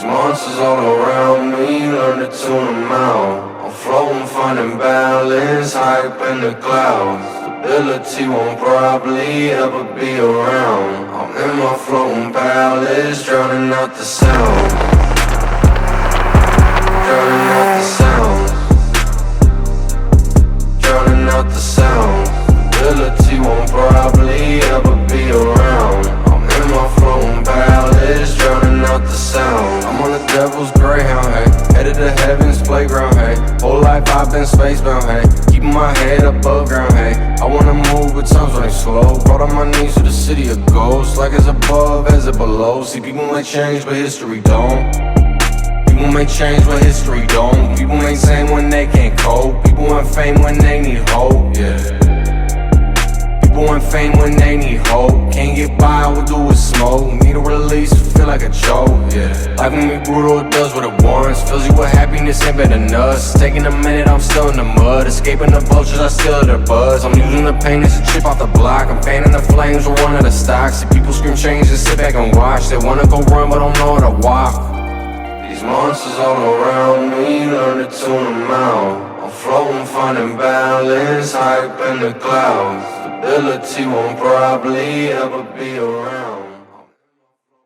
These monsters all around me, learn to tune them out. I'm floating, finding balance, hype in the clouds. Stability won't probably ever be around. I'm in my floating palace, drowning out the sound. Drowning out the sound. Drowning out the sound. Stability won't probably ever be around. I'm in my floating palace, drowning out the sound. I'm on the devil's greyhound, hey, headed to heaven's playground, hey. Whole life I've been spacebound, hey, keeping my head above ground, hey. I wanna move with times when they slow. Brought on my knees to the city of ghosts, like as above as it below. See, people may change, but history don't. People may change, but history don't. People may sing when they can't cope. People want fame when they need hope, yeah. People want fame when they need hope. Can't get by, all we do is smoke. Need a release, feel like a joke, yeah. Life can be brutal, it does what it wants. Fills you with happiness, ain't better than us. Taking a minute, I'm still in the mud. Escaping the vultures, I still hear their buzz. I'm using the pain as a chip off the block. I'm fanning the flames, we're one of the stocks. See people scream change and sit back and watch. They wanna go run, but don't know how to walk. These monsters all around me, learn to tune them out. I'm floating, finding balance, hype in the clouds. Stability won't probably ever be around.